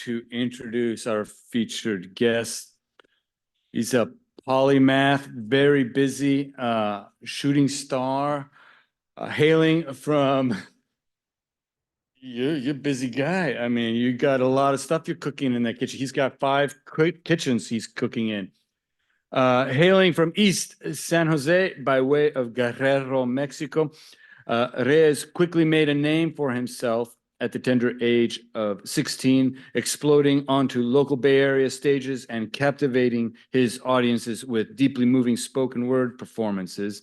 to introduce our featured guest. He's a polymath, very busy, shooting star, hailing from, you're a busy guy. I mean, you got a lot of stuff you're cooking in that kitchen. He's got 5 kitchens he's cooking in. Hailing from East San Jose by way of Guerrero, Mexico, Reyes quickly made a name for himself at the tender age of 16, exploding onto local Bay Area stages and captivating his audiences with deeply moving spoken word performances.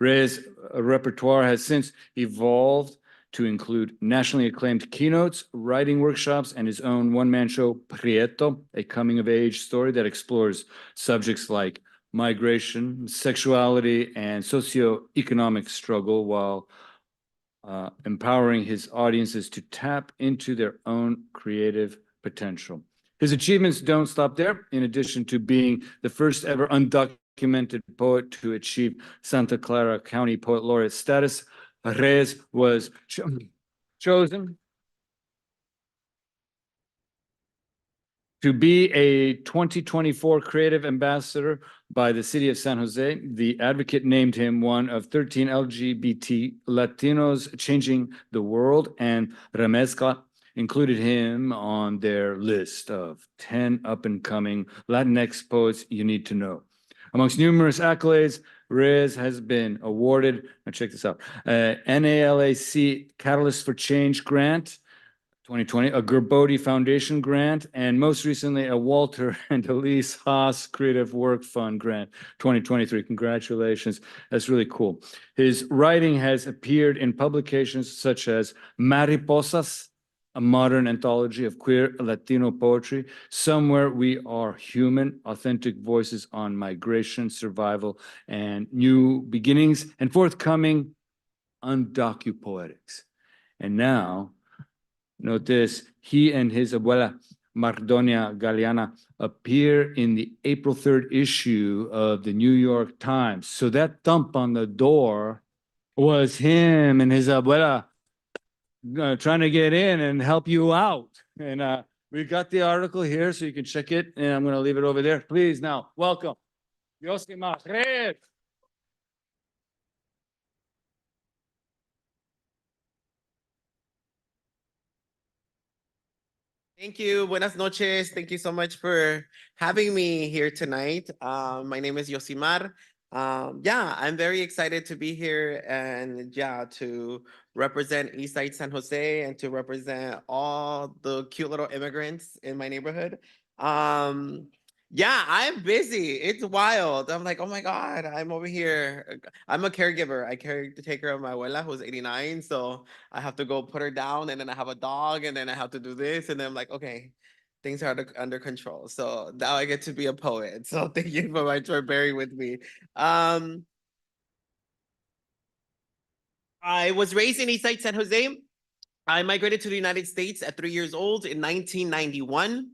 Reyes' repertoire has since evolved to include nationally acclaimed keynotes, writing workshops, and his own one-man show, Prieto, a coming-of-age story that explores subjects like migration, sexuality, and socio-economic struggle while empowering his audiences to tap into their own creative potential. His achievements don't stop there. In addition to being the first ever undocumented poet to achieve Santa Clara County Poet Laureate status, Reyes was chosen to be a 2024 Creative Ambassador by the city of San Jose. The Advocate named him one of 13 LGBT Latinos changing the world, and Remezcla included him on their list of 10 up-and-coming Latinx poets you need to know. Amongst numerous accolades, Reyes has been awarded, now check this out, NALAC Catalyst for Change Grant, 2020, a Gerbode Foundation grant, and most recently a Walter and Elise Haas Creative Work Fund grant, 2023. Congratulations. That's really cool. His writing has appeared in publications such as Mariposas, a modern anthology of queer Latino poetry, Somewhere We Are Human, authentic voices on migration, survival, and new beginnings, and forthcoming Undocupoetics. And now, note this, he and his abuela, Mardonia Galeana, appear in the April 3rd issue of the New York Times. So that thump on the door was him and his abuela trying to get in and help you out. And we got the article here so you can check it. And I'm going to leave it over there. Please now, welcome, Yosimar Reyes. Thank you. Buenas noches. Thank you so much for having me here tonight. My name is Yosimar. I'm very excited to be here and to represent Eastside San Jose and to represent all the cute little immigrants in my neighborhood. I'm busy. It's wild. I'm like, oh my God, I'm over here. I'm a caregiver. I take care of my abuela who's 89. So I have to go put her down, and then I have a dog, and then I have to do this. And then I'm like, okay, things are under control. So now I get to be a poet. So thank you so much for bearing with me. I was raised in Eastside San Jose. I migrated to the United States at 3 years old in 1991.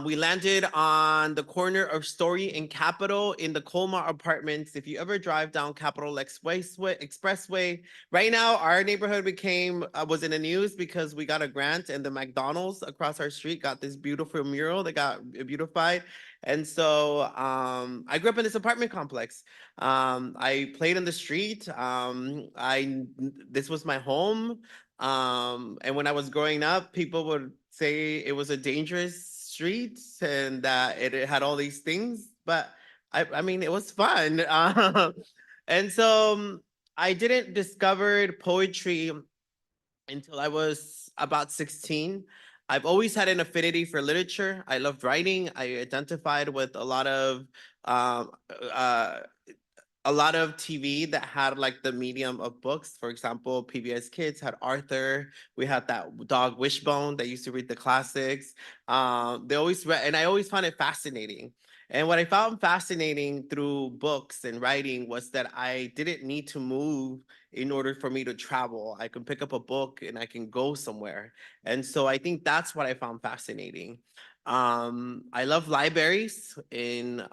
We landed on the corner of Story and Capitol in the Colmar Apartments. If you ever drive down Capitol Expressway, right now our neighborhood was in the news because we got a grant, and the McDonald's across our street got this beautiful mural that got beautified. And so I grew up in this apartment complex. I played in the street. This was my home. And when I was growing up, people would say it was a dangerous street and that it had all these things, but I mean, it was fun. And so I didn't discover poetry until I was about 16. I've always had an affinity for literature. I loved writing. I identified with a lot of TV that had like the medium of books. For example, PBS Kids had Arthur. We had that dog Wishbone that used to read the classics. They always read, and I always found it fascinating. And what I found fascinating through books and writing was that I didn't need to move in order for me to travel. I can pick up a book and I can go somewhere. And so I think that's what I found fascinating. I love libraries. In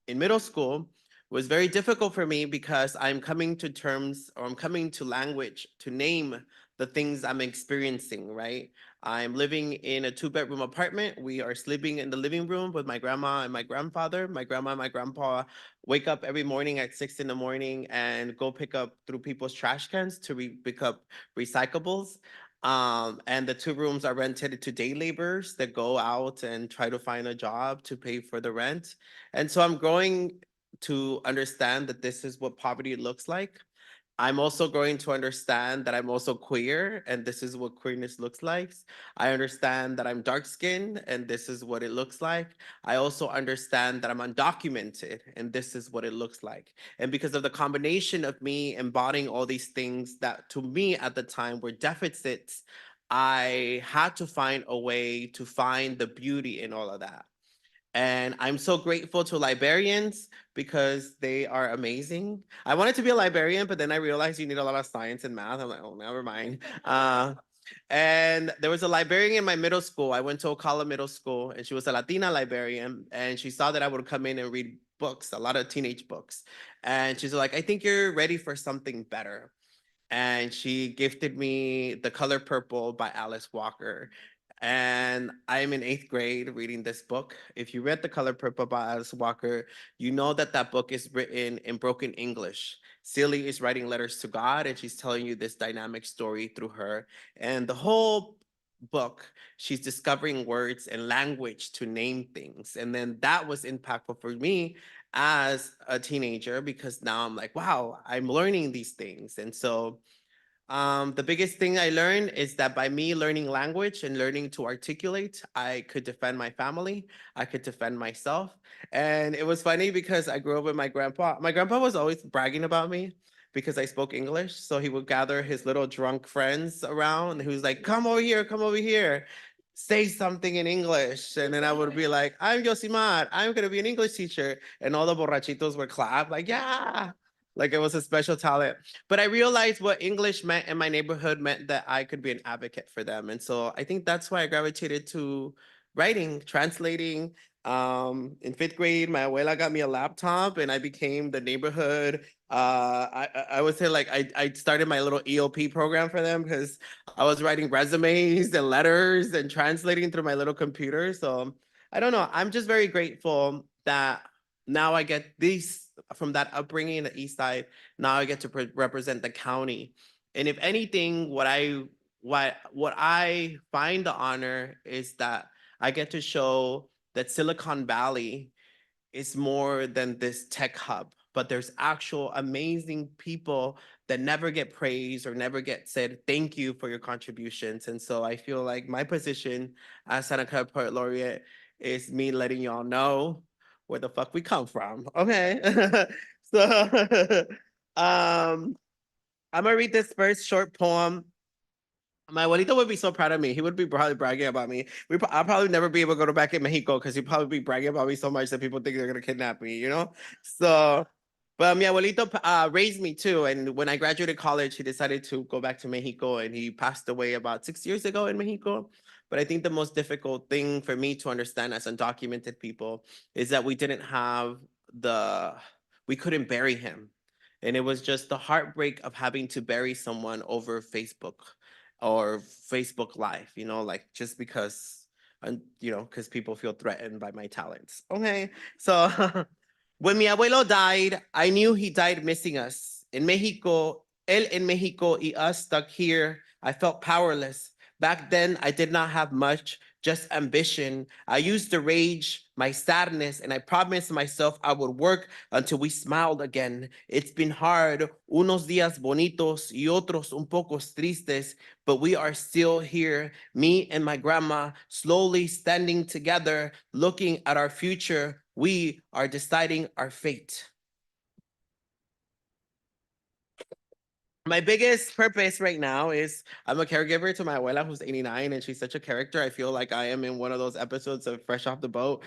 middle school, was very difficult for me because I'm coming to language to name the things I'm experiencing, right? I'm living in a 2-bedroom apartment. We are sleeping in the living room with my grandma and my grandfather. My grandma and my grandpa wake up every morning at 6 in the morning and go pick up through people's trash cans to pick up recyclables. And the 2 rooms are rented to day laborers that go out and try to find a job to pay for the rent. And so I'm growing to understand that this is what poverty looks like. I'm also going to understand that I'm also queer, and this is what queerness looks like. I understand that I'm dark skinned, and this is what it looks like. I also understand that I'm undocumented, and this is what it looks like. And because of the combination of me embodying all these things that to me at the time were deficits, I had to find a way to find the beauty in all of that. And I'm so grateful to librarians because they are amazing. I wanted to be a librarian, but then I realized you need a lot of science and math. I'm like, oh, never mind. And there was a librarian in my middle school. I went to Ocala Middle School, and she was a Latina librarian. And she saw that I would come in and read books, a lot of teenage books. And she's like, I think you're ready for something better. And she gifted me The Color Purple by Alice Walker. And I'm in 8th grade reading this book. If you read The Color Purple by Alice Walker, you know that that book is written in broken English. Celie is writing letters to God, and she's telling you this dynamic story through her. And the whole book, she's discovering words and language to name things. And then that was impactful for me as a teenager because now I'm like, wow, I'm learning these things. And so the biggest thing I learned is that by me learning language and learning to articulate, I could defend my family, I could defend myself. And it was funny because I grew up with my grandpa. My grandpa was always bragging about me because I spoke English. So he would gather his little drunk friends around and he was like, come over here, say something in English. And then I would be like, I'm Yosimar, I'm gonna be an English teacher. And all the borrachitos would clap, like, yeah, like it was a special talent. But I realized what English meant in my neighborhood meant that I could be an advocate for them. And so I think that's why I gravitated to writing, translating. In 5th grade, my abuela got me a laptop and I became the neighborhood. I would say like I started my little EOP program for them because I was writing resumes and letters and translating through my little computer. So I don't know. I'm just very grateful that now I get these from that upbringing in the East Side. Now I get to represent the county. And if anything, what I find the honor is that I get to show that Silicon Valley is more than this tech hub, but there's actual amazing people that never get praised or never get said thank you for your contributions. And so I feel like my position as Santa Clara Poet Laureate is me letting y'all know where the fuck we come from. Okay. So I'm gonna read this first short poem. My abuelito would be so proud of me. He would be probably bragging about me. I'll probably never be able to go back in Mexico because he'd probably be bragging about me so much that people think they're gonna kidnap me, you know? So, but mi abuelito raised me too. And when I graduated college, he decided to go back to Mexico and he passed away about 6 years ago in Mexico. But I think the most difficult thing for me to understand as undocumented people is that we couldn't bury him. And it was just the heartbreak of having to bury someone over Facebook or Facebook Live, like just because, because people feel threatened by my talents. Okay, so when mi abuelo died, I knew he died missing us. In Mexico, él en Mexico y us stuck here, I felt powerless. Back then, I did not have much, just ambition. I used the rage, my sadness, and I promised myself I would work until we smiled again. It's been hard, unos días bonitos y otros un poco tristes, but we are still here, me and my grandma, slowly standing together, looking at our future. We are deciding our fate. My biggest purpose right now is I'm a caregiver to my abuela who's 89 and she's such a character. I feel like I am in one of those episodes of Fresh Off the Boat.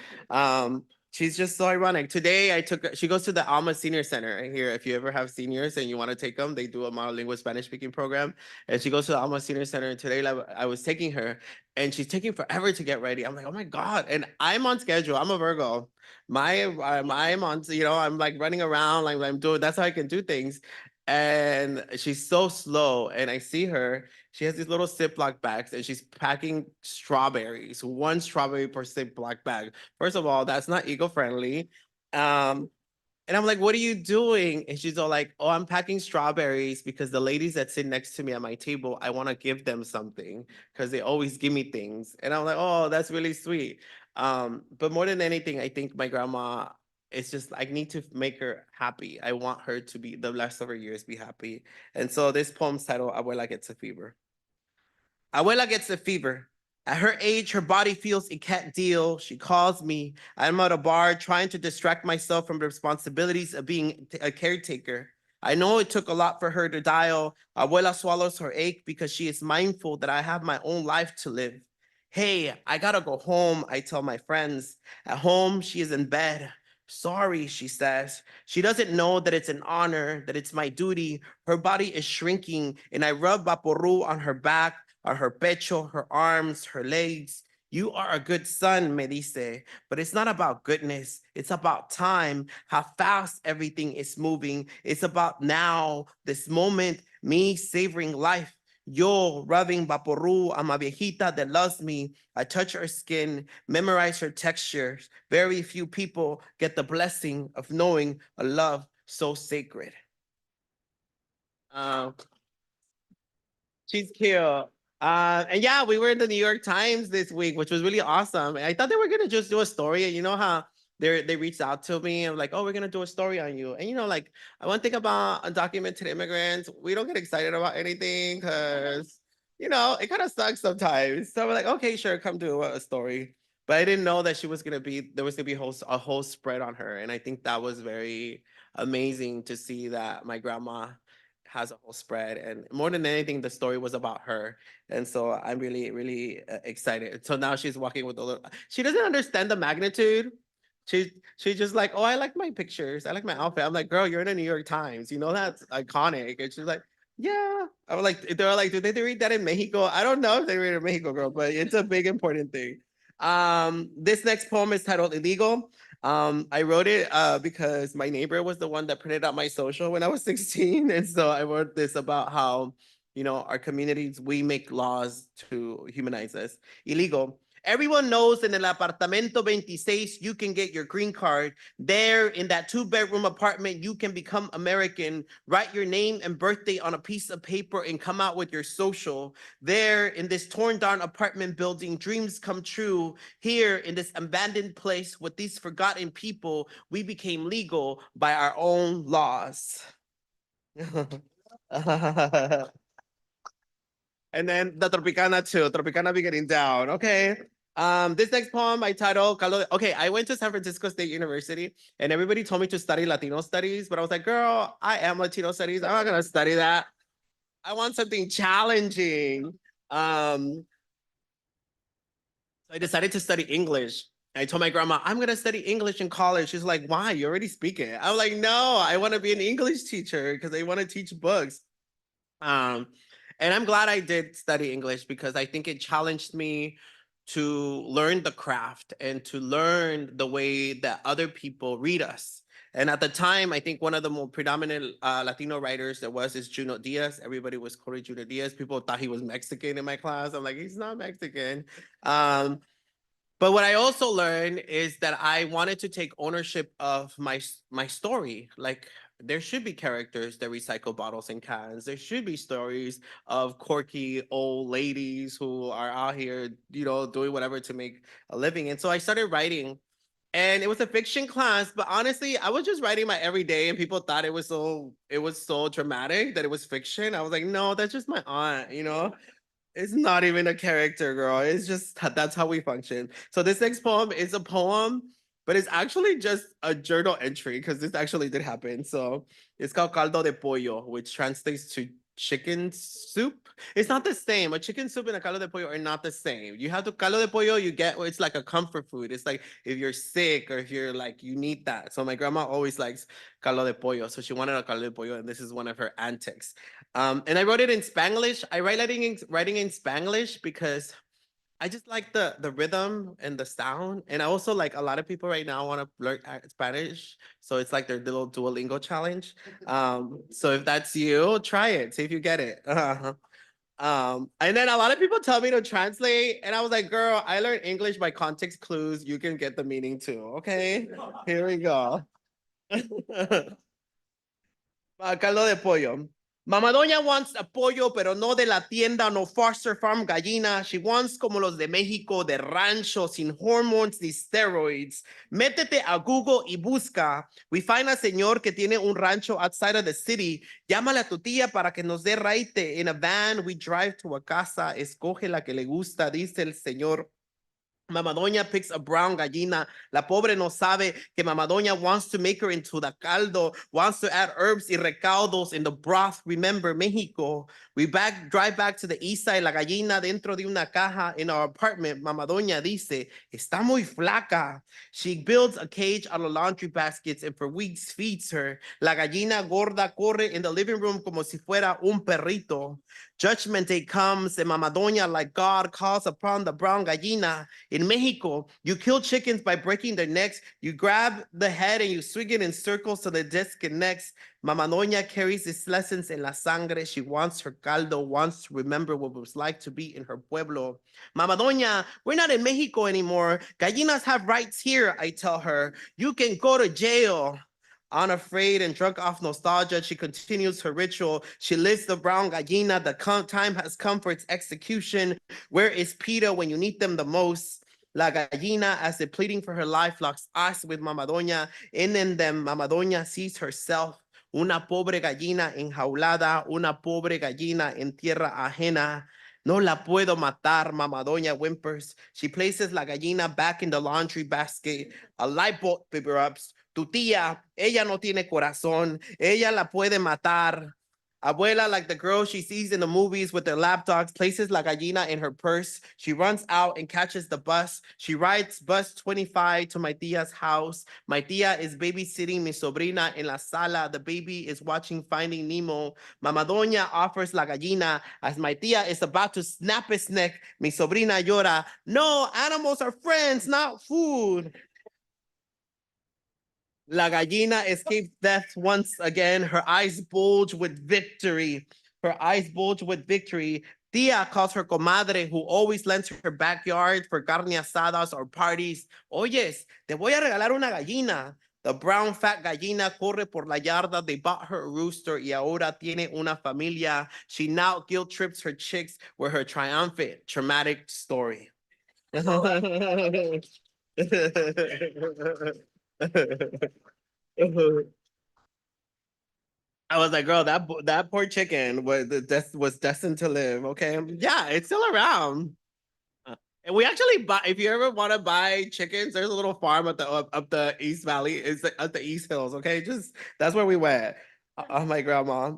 She's just so ironic. Today she goes to the Alma Senior Center right here. If you ever have seniors and you want to take them, they do a monolingual Spanish speaking program. And she goes to the Alma Senior Center. And today I was taking her and she's taking forever to get ready. I'm like, oh my God. And I'm on schedule. I'm a Virgo. I'm on, I'm like running around, like I'm doing, that's how I can do things. And she's so slow. And I see her, she has these little Ziploc bags and she's packing strawberries, one strawberry per Ziploc bag. First of all, that's not eco-friendly. And I'm like, what are you doing? And she's all like, oh, I'm packing strawberries because the ladies that sit next to me at my table, I want to give them something because they always give me things. And I'm like, oh, that's really sweet. But more than anything, I think my grandma, it's just, I need to make her happy. I want her to be, the rest of her years, be happy. And so this poem's titled, Abuela Gets a Fever. Abuela gets a fever. At her age, her body feels it can't deal. She calls me. I'm at a bar trying to distract myself from the responsibilities of being a caretaker. I know it took a lot for her to dial. Abuela swallows her ache because she is mindful that I have my own life to live. Hey, I gotta go home, I tell my friends. At home, she is in bed. Sorry, she says. She doesn't know that it's an honor, that it's my duty. Her body is shrinking, and I rub Vaporu on her back, on her pecho, her arms, her legs. You are a good son, me dice, but it's not about goodness. It's about time, how fast everything is moving. It's about now, this moment, me savoring life. Yo rubbing Vaporu on my viejita that loves me. I touch her skin, memorize her textures. Very few people get the blessing of knowing a love so sacred. Um, She's cute. And yeah, we were in the New York Times this week, which was really awesome. And I thought they were gonna just do a story. And you know how they reached out to me and like, oh, we're gonna do a story on you. And you know, like one thing about undocumented immigrants, we don't get excited about anything because you know it kind of sucks sometimes. So we're like, okay, sure, come do a story. But I didn't know that she was gonna be there was gonna be a whole spread on her, and I think that was very amazing to see that my grandma has a whole spread, and more than anything the story was about her, and so I'm really excited. So now she's walking with a little, she doesn't understand the magnitude. She's just like, oh, I like my pictures, I like my outfit. I'm like, girl, you're in the New York Times, you know that's iconic. And she's like, yeah. I was like, they're like, do they read that in Mexico? I don't know if they read it in Mexico, girl, but it's a big important thing. This next poem is titled Illegal. I wrote it because my neighbor was the one that printed out my social when I was 16. And so I wrote this about how, you know, our communities, we make laws to humanize us. Illegal. Everyone knows in el apartamento 26, you can get your green card. There in that 2-bedroom apartment, you can become American, write your name and birthday on a piece of paper and come out with your social. There in this torn down apartment building, dreams come true. Here in this abandoned place with these forgotten people, we became legal by our own laws. And then the Tropicana too. Tropicana be getting down. Okay. This next poem I titled okay, I went to San Francisco State University and everybody told me to study Latino studies, but I was like, girl, I am Latino studies. I'm not gonna study that. I want something challenging. So I decided to study English. I told my grandma, I'm gonna study English in college. She's like, why? You already speak it. I'm like, no, I want to be an English teacher because I want to teach books. Um, and I'm glad I did study English because I think it challenged me to learn the craft and to learn the way that other people read us. And at the time, I think one of the more predominant Latino writers there was is Junot Diaz. Everybody was quoting Junot Diaz. People thought he was Mexican in my class. I'm like, he's not Mexican. Um, but what I also learned is that I wanted to take ownership of my story. Like there should be characters that recycle bottles and cans. There should be stories of quirky old ladies who are out here, you know, doing whatever to make a living. And so I started writing. And it was a fiction class, but honestly, I was just writing my everyday and people thought it was so dramatic that it was fiction. I was like, no, that's just my aunt, you know? It's not even a character, girl. It's just that's how we function. So this next poem is a poem, but it's actually just a journal entry because this actually did happen. So it's called caldo de pollo, which translates to chicken soup. It's not the same. A chicken soup and a caldo de pollo are not the same. You have to caldo de pollo, you get it's like a comfort food. It's like if you're sick or if you're like you need that. So my grandma always likes caldo de pollo. So she wanted a caldo de pollo, and this is one of her antics. And I wrote it in Spanglish. I writing in Spanglish because I just like the rhythm and the sound. And I also like a lot of people right now want to learn Spanish. So it's like their little Duolingo challenge. So if that's you, try it. See if you get it. And then a lot of people tell me to translate, and I was like, girl, I learned English by context clues. You can get the meaning too. Okay. Here we go. Caldo de pollo. Mama Doña wants a pollo, pero no de la tienda, no Foster Farm gallina. She wants como los de México, de rancho, sin hormones ni steroids. Métete a Google y busca. We find a señor que tiene un rancho outside of the city. Llámale a tu tía para que nos dé raite. In a van, we drive to a casa. Escoge la que le gusta, dice el señor. Mama Doña picks a brown gallina. La pobre no sabe que Mama Doña wants to make her into the caldo, wants to add herbs y recaudos in the broth. Remember, Mexico. We drive back to the east side. La gallina dentro de una caja in our apartment. Mama Doña dice, está muy flaca. She builds a cage out of laundry baskets and for weeks feeds her. La gallina gorda corre in the living room como si fuera un perrito. Judgment Day comes and Mama Doña, like God, calls upon the brown gallina. In Mexico, you kill chickens by breaking their necks. You grab the head and you swing it in circles so the disconnects. Mama Doña carries these lessons in la sangre. She wants her caldo, wants to remember what it was like to be in her pueblo. Mama Doña, we're not in Mexico anymore. Gallinas have rights here, I tell her. You can go to jail. Unafraid and drunk off nostalgia, she continues her ritual. She lifts the brown gallina. The time has come for its execution. Where is Prieto when you need them the most? La gallina, as if pleading for her life, locks eyes with Mama Doña. In them, Mama Doña sees herself. Una pobre gallina enjaulada, una pobre gallina en tierra ajena. No la puedo matar, Mama Doña whimpers. She places la gallina back in the laundry basket. A light bulb erupts. Tu tía, ella no tiene corazón. Ella la puede matar. Abuela, like the girl she sees in the movies with their lapdogs, places la gallina in her purse. She runs out and catches the bus. She rides bus 25 to my tia's house. My tia is babysitting mi sobrina en la sala. The baby is watching Finding Nemo. Mama Doña offers la gallina as my tia is about to snap his neck. Mi sobrina llora. No, animals are friends, not food. La gallina escapes death once again. Her eyes bulge with victory. Her eyes bulge with victory. Tia calls her comadre, who always lends her backyard for carne asadas or parties. Oyes, te voy a regalar una gallina. The brown fat gallina corre por la yarda. They bought her a rooster y ahora tiene una familia. She now guilt trips her chicks with her triumphant, traumatic story. I was like, girl, that poor chicken was destined to live. Okay, yeah, it's still around. And we actually buy. If you ever want to buy chickens, there's a little farm at the up the East Valley. It's at the East Hills. Okay, just that's where we went. Oh, my grandma.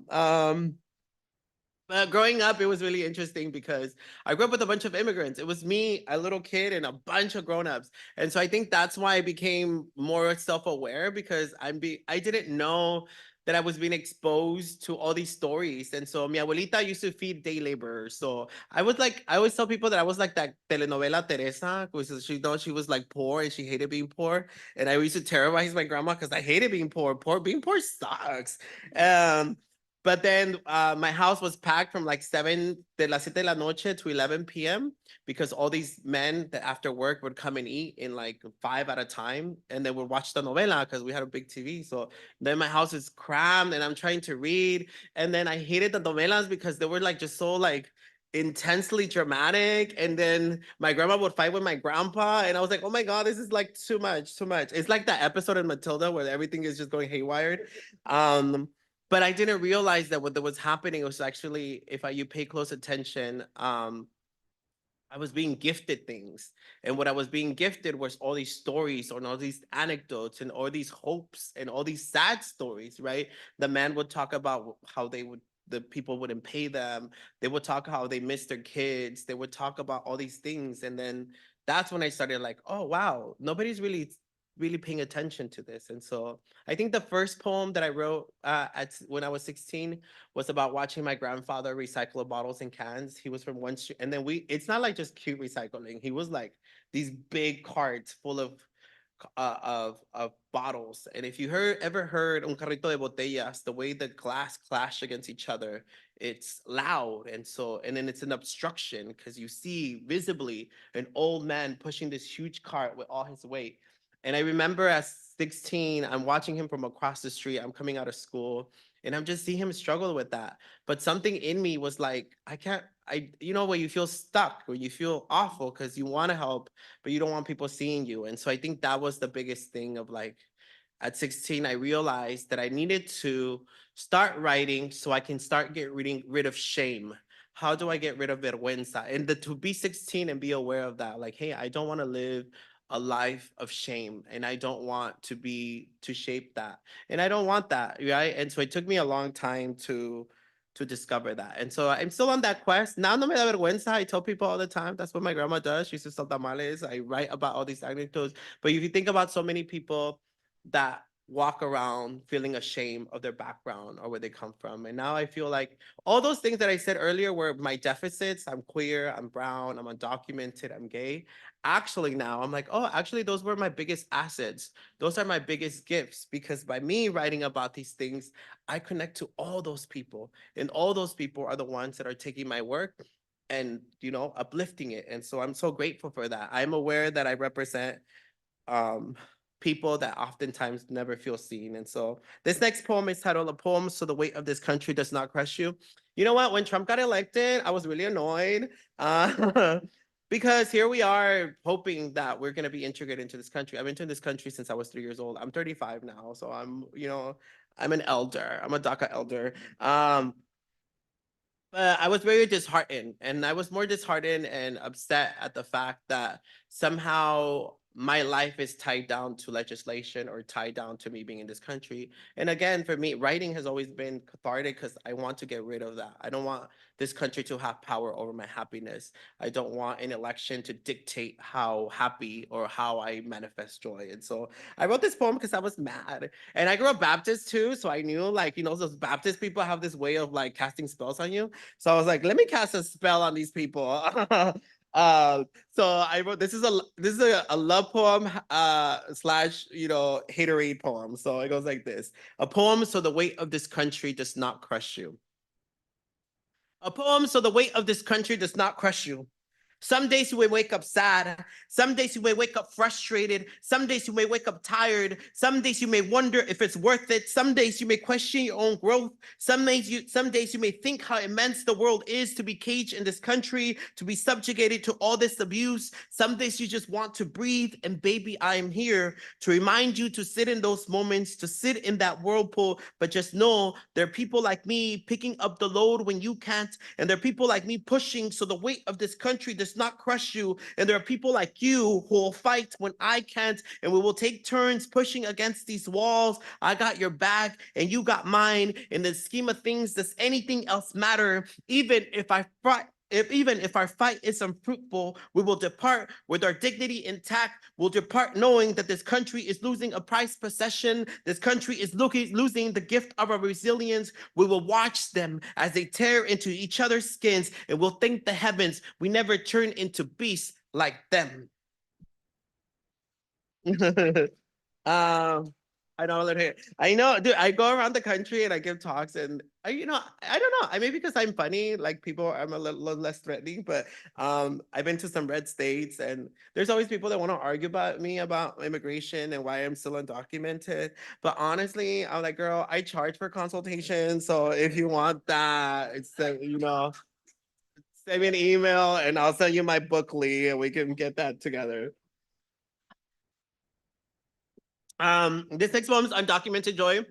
But growing up, it was really interesting because I grew up with a bunch of immigrants. It was me, a little kid, and a bunch of grown-ups. And so I think that's why I became more self-aware because I didn't know that I was being exposed to all these stories. And so mi abuelita used to feed day laborers. So I was like, I always tell people that I was like that telenovela Teresa, because she knows she was like poor and she hated being poor. And I used to terrorize my grandma because I hated being poor. Being poor sucks. But then my house was packed from like 7 de las 7 de la noche to 11 p.m. because all these men that after work would come and eat in like 5 at a time and they would watch the novela because we had a big TV. So then my house is crammed and I'm trying to read. And then I hated the novelas because they were like just so like intensely dramatic. And then my grandma would fight with my grandpa. And I was like, oh my God, this is like too much, too much. It's like that episode in Matilda where everything is just going haywire. But I didn't realize that what was happening was actually, if you pay close attention, I was being gifted things. And what I was being gifted was all these stories and all these anecdotes and all these hopes and all these sad stories, right? The man would talk about how the people wouldn't pay them. They would talk how they missed their kids. They would talk about all these things. And then that's when I started like, oh, wow, nobody's really really paying attention to this. And so I think the first poem that I wrote when I was 16 was about watching my grandfather recycle bottles and cans. He was from one street, and then it's not like just cute recycling. He was like these big carts full of bottles. And if you ever heard un carrito de botellas, the way the glass clash against each other, it's loud. And then it's an obstruction because you see visibly an old man pushing this huge cart with all his weight. And I remember at 16, I'm watching him from across the street. I'm coming out of school and I'm just seeing him struggle with that. But something in me was like, when you feel stuck, when you feel awful because you want to help, but you don't want people seeing you. And so I think that was the biggest thing of like, at 16, I realized that I needed to start writing so I can start getting rid of shame. How do I get rid of vergüenza? And to be 16 and be aware of that, like, hey, I don't want to live a life of shame, and I don't want to shape that, and I don't want that, right? And so it took me a long time to discover that. And so I'm still on that quest. Now no me da vergüenza. I tell people all the time, that's what my grandma does. She used to sell tamales. I write about all these anecdotes. But if you think about so many people that walk around feeling ashamed of their background or where they come from. And now I feel like all those things that I said earlier were my deficits. I'm queer, I'm brown, I'm undocumented, I'm gay. Actually, now I'm like, oh, actually, those were my biggest assets. Those are my biggest gifts, because by me writing about these things, I connect to all those people. And all those people are the ones that are taking my work and, uplifting it. And so I'm so grateful for that. I'm aware that I represent um people that oftentimes never feel seen. And so this next poem is titled "A Poem So the Weight of This Country Does Not Crush You." You know what? When Trump got elected, I was really annoyed because here we are hoping that we're going to be integrated into this country. I've been to this country since I was 3 years old. I'm 35 now, so I'm an elder. I'm a DACA elder. I was very disheartened, and I was more disheartened and upset at the fact that somehow my life is tied down to legislation or tied down to me being in this country. And again, for me, writing has always been cathartic because I want to get rid of that. I don't want this country to have power over my happiness. I don't want an election to dictate how happy or how I manifest joy. And so I wrote this poem because I was mad. And I grew up Baptist too, so I knew, like, those Baptist people have this way of like casting spells on you. So I was like, let me cast a spell on these people. So I wrote, this is a love poem slash hatery poem. So it goes like this: a poem so the weight of this country does not crush you. A poem so the weight of this country does not crush you. Some days you may wake up sad. Some days you may wake up frustrated. Some days you may wake up tired. Some days you may wonder if it's worth it. Some days you may question your own growth. Some days you may think how immense the world is to be caged in this country, to be subjugated to all this abuse. Some days you just want to breathe. And baby, I am here to remind you to sit in those moments, to sit in that whirlpool. But just know there are people like me picking up the load when you can't. And there are people like me pushing so the weight of this country does not crush you. And there are people like you who will fight when I can't. And we will take turns pushing against these walls. I got your back and you got mine. In the scheme of things, does anything else matter? Even if our fight is unfruitful, we will depart with our dignity intact. We'll depart knowing that this country is losing a prized possession. This country is losing the gift of our resilience. We will watch them as they tear into each other's skins, and we'll thank the heavens we never turn into beasts like them. um, I know that. I know, dude. I go around the country and I give talks, and I don't know. I maybe because I'm funny, like people, I'm a little less threatening. But I've been to some red states, and there's always people that want to argue about me about immigration and why I'm still undocumented. But honestly, I'm like, girl, I charge for consultation, so if you want that, send me an email, and I'll send you my bookly, and we can get that together. This next poem is Undocumented Joy.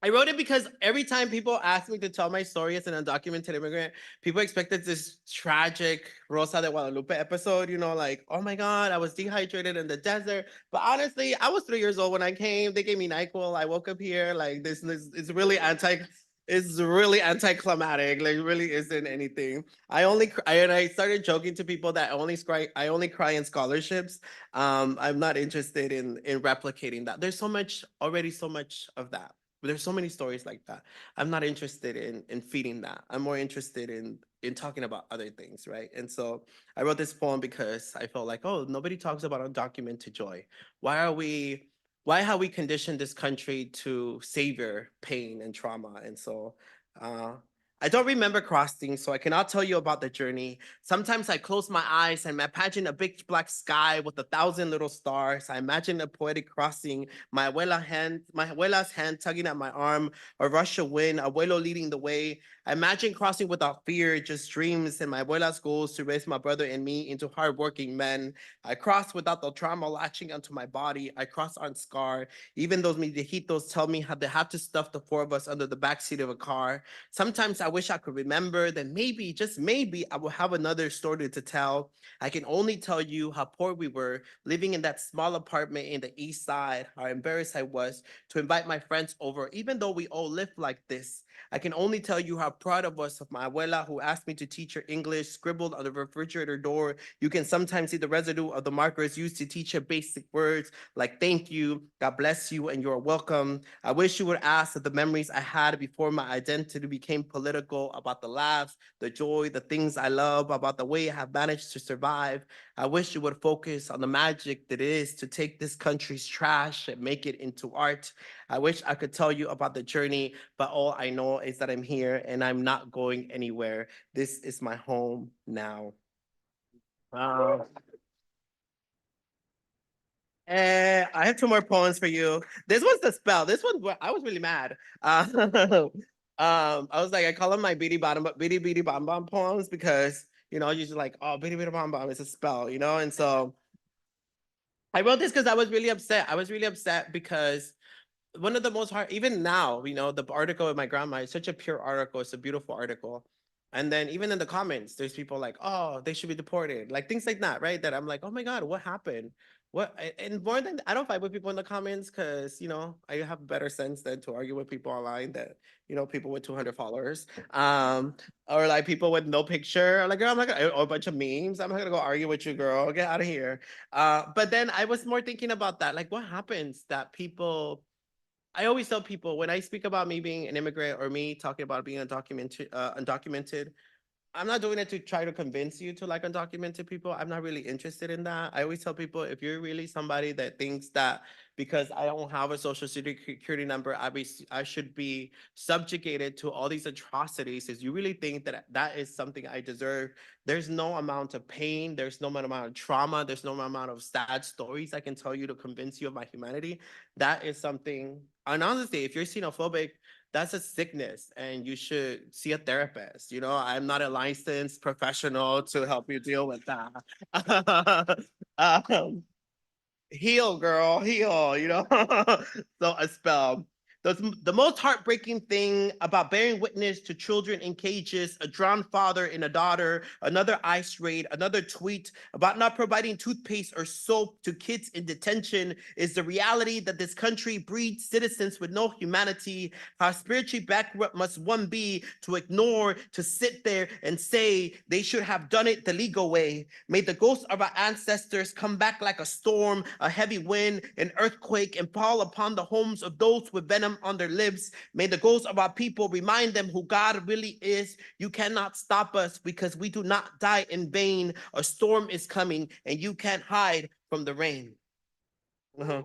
I wrote it because every time people ask me to tell my story as an undocumented immigrant, people expected this tragic Rosa de Guadalupe episode, like, oh my God, I was dehydrated in the desert. But honestly, I was 3 years old when I came. They gave me NyQuil. I woke up here. Like, this is really anti. It's really anticlimactic. Like really isn't anything. I started joking to people that I only cry in scholarships. I'm not interested in replicating that. There's already so much of that. There's so many stories like that. I'm not interested in feeding that. I'm more interested in talking about other things, right? And so I wrote this poem because I felt like, oh, nobody talks about undocumented joy. Why are we why have we conditioned this country to savor pain and trauma? And so uh, I don't remember crossing, so I cannot tell you about the journey. Sometimes I close my eyes and imagine a big black sky with 1,000 little stars. I imagine a poetic crossing, my abuela's hand tugging at my arm, a rush of wind, abuelo leading the way. I imagine crossing without fear, just dreams, and my abuela's goals to raise my brother and me into hardworking men. I cross without the trauma latching onto my body. I cross unscarred. Even those viejitos tell me how they have to stuff the four of us under the backseat of a car. Sometimes I wish I could remember that maybe, just maybe, I will have another story to tell. I can only tell you how poor we were living in that small apartment in the east side, how embarrassed I was to invite my friends over, even though we all lived like this. I can only tell you how proud of us of my abuela who asked me to teach her English, scribbled on the refrigerator door. You can sometimes see the residue of the markers used to teach her basic words like thank you, God bless you, and you're welcome. I wish you would ask of the memories I had before my identity became political, about the laughs, the joy, the things I love, about the way I have managed to survive. I wish you would focus on the magic that it is to take this country's trash and make it into art. I wish I could tell you about the journey, but all I know is that I'm here and I'm not going anywhere. This is my home now. Uh, I have two more poems for you. This one's the spell. This one I was really mad. I was like, I call them my beady beady bom bom poems because usually like, oh, beady beady bom bom is a spell, and so I wrote this because I was really upset. I was really upset because one of the most hard, even now, the article with my grandma is such a pure article. It's a beautiful article. And then even in the comments, there's people like, oh, they should be deported, like things like that, right? That I'm like, oh my God, what happened? And more than, I don't fight with people in the comments because, I have better sense than to argue with people online that, people with 200 followers, or like people with no picture. Like, girl, I'm not gonna, or a bunch of memes. I'm not gonna go argue with you, girl. Get out of here. But then I was more thinking about that. Like, what happens that people, I always tell people when I speak about me being an immigrant or me talking about being undocumented, I'm not doing it to try to convince you to like undocumented people. I'm not really interested in that. I always tell people if you're really somebody that thinks that because I don't have a social security number, I should be subjugated to all these atrocities. Is you really think that that is something I deserve? There's no amount of pain. There's no amount of trauma. There's no amount of sad stories I can tell you to convince you of my humanity. That is something. And honestly, if you're xenophobic, that's a sickness and you should see a therapist. I'm not a licensed professional to help you deal with that. um, heal, girl, heal. So a spell. The most heartbreaking thing about bearing witness to children in cages, a drowned father and a daughter, another ICE raid, another tweet about not providing toothpaste or soap to kids in detention is the reality that this country breeds citizens with no humanity. How spiritually bankrupt must one be to ignore, to sit there and say they should have done it the legal way? May the ghosts of our ancestors come back like a storm, a heavy wind, an earthquake, and fall upon the homes of those with venom on their lips. May the ghosts of our people remind them who God really is. You cannot stop us because we do not die in vain. A storm is coming and you can't hide from the rain. Uh-huh.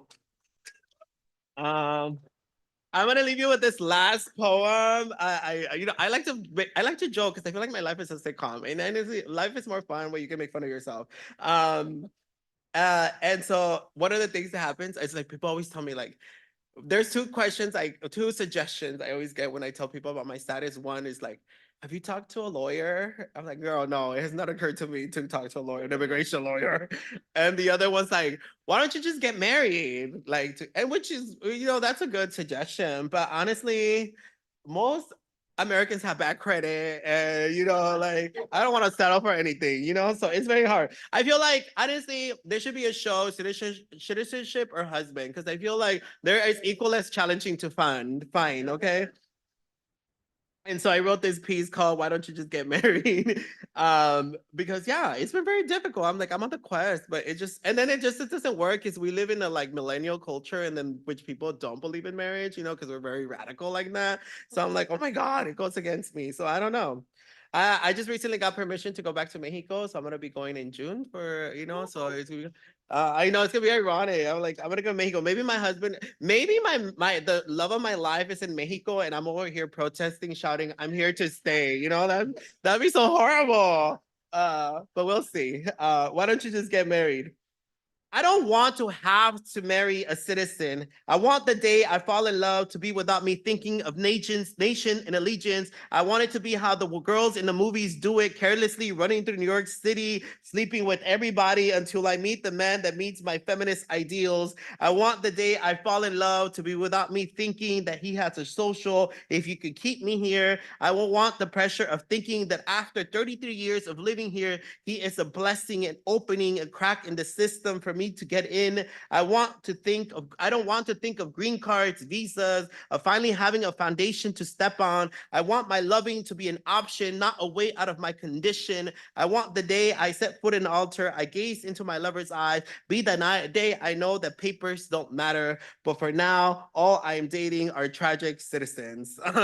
Um, I'm gonna leave you with this last poem. I like to joke because I feel like my life is a sitcom, and honestly, life is more fun when you can make fun of yourself. Um, and so one of the things that happens is like people always tell me like there's two suggestions I always get when I tell people about my status. One is like, have you talked to a lawyer? I'm like, girl, no, it has not occurred to me to talk to a lawyer, an immigration lawyer. And the other one's like, why don't you just get married? And which is, that's a good suggestion. But honestly, most Americans have bad credit and like I don't want to settle for anything, so it's very hard. I feel like honestly there should be a show, citizenship or husband, because I feel like there is equal as challenging to find, okay? And so I wrote this piece called "Why Don't You Just Get Married?" Because yeah, it's been very difficult. I'm like, I'm on the quest, but it doesn't work because we live in a like millennial culture, and then which people don't believe in marriage, you know, because we're very radical like that. So I'm like, oh my God, it goes against me. So I don't know. I just recently got permission to go back to Mexico, so I'm gonna be going in June for, you know, so it's I know it's gonna be ironic. I'm like, I'm gonna go to Mexico. Maybe my husband, maybe the love of my life is in Mexico, and I'm over here protesting, shouting, "I'm here to stay." You know, that'd be so horrible. But we'll see. Why don't you just get married? I don't want to have to marry a citizen. I want the day I fall in love to be without me thinking of nation and allegiance. I want it to be how the girls in the movies do it, carelessly running through New York City, sleeping with everybody until I meet the man that meets my feminist ideals. I want the day I fall in love to be without me thinking that he has a social. If you could keep me here, I won't want the pressure of thinking that after 33 years of living here, he is a blessing and opening a crack in the system for me to get in. I don't want to think of green cards, visas, of finally having a foundation to step on. I want my loving to be an option, not a way out of my condition. I want the day I set foot in the altar, I gaze into my lover's eyes, be the day I know that papers don't matter. But for now, all I am dating are tragic citizens. um,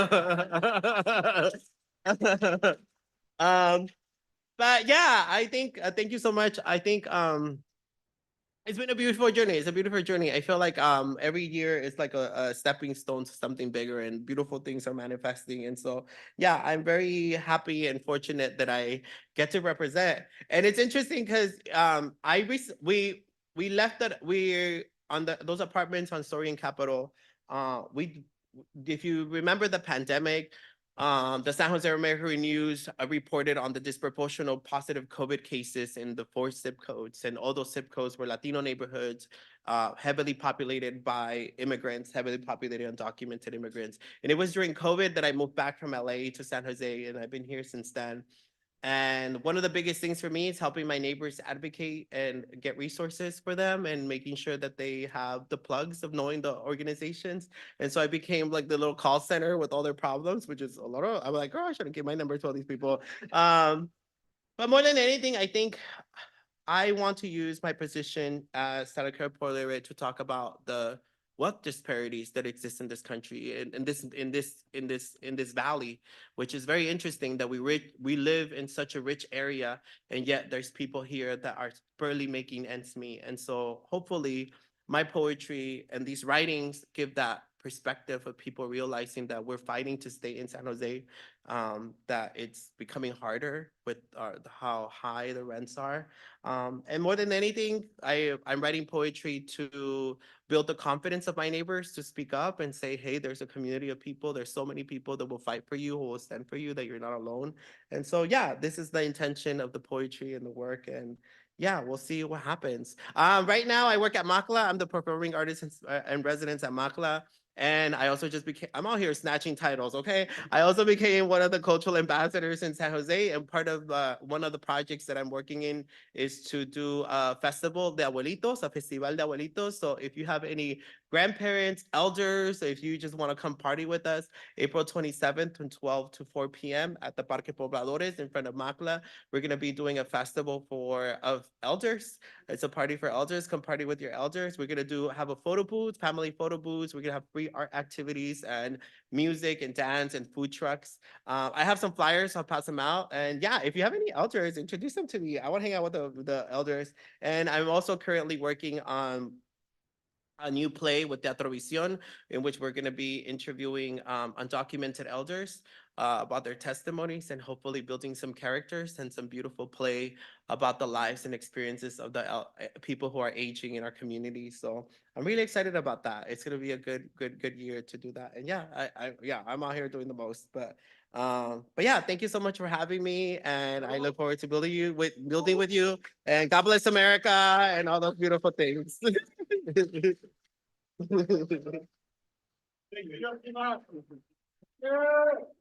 but yeah, I think thank you so much. I think it's been a beautiful journey. It's a beautiful journey. I feel like every year is like a stepping stone to something bigger, and beautiful things are manifesting. And so yeah, I'm very happy and fortunate that I get to represent. And it's interesting because we left that we on those apartments on Story and Capitol. We if you remember the pandemic, the San Jose Mercury News reported on the disproportional positive COVID cases in the 4 zip codes, and all those zip codes were Latino neighborhoods, heavily populated by immigrants, heavily populated undocumented immigrants. And it was during COVID that I moved back from LA to San Jose, and I've been here since then. And one of the biggest things for me is helping my neighbors advocate and get resources for them, and making sure that they have the plugs of knowing the organizations. And so I became like the little call center with all their problems, which is a lot of, I'm like, girl, I shouldn't give my number to all these people. But more than anything, I think I want to use my position as Senator Laureate to talk about the what disparities that exist in this country, and in this valley, which is very interesting that we live in such a rich area, and yet there's people here that are barely making ends meet. And so hopefully my poetry and these writings give that perspective of people realizing that we're fighting to stay in San Jose, that it's becoming harder with how high the rents are. And more than anything, I'm writing poetry to build the confidence of my neighbors to speak up and say, hey, there's a community of people. There's so many people that will fight for you, who will stand for you, that you're not alone. And so, yeah, this is the intention of the poetry and the work. And yeah, we'll see what happens. Right now, I work at Makla. I'm the performing artist and residence at Makla. And I also just became, I'm out here snatching titles, okay? I also became one of the cultural ambassadors in San Jose, and part of one of the projects that I'm working in is to do a festival de abuelitos, a festival de abuelitos. So if you have any grandparents, elders, if you just want to come party with us, April 27th from 12 to 4 p.m. at the Parque Pobladores in front of Macla, we're going to be doing a festival of elders. It's a party for elders. Come party with your elders. We're going to have a photo booth, family photo booths. We're going to have free art activities and music and dance and food trucks. I have some flyers. I'll pass them out. And yeah, if you have any elders, introduce them to me. I want to hang out with the elders. And I'm also currently working on a new play with Teatro Visión, in which we're going to be interviewing undocumented elders about their testimonies, and hopefully building some characters and some beautiful play about the lives and experiences of the people who are aging in our community. So I'm really excited about that. It's going to be a good year to do that. And yeah, I'm out here doing the most. But yeah, thank you so much for having me, and I look forward to building with you. And God bless America and all those beautiful things. Thank you, Yosimar.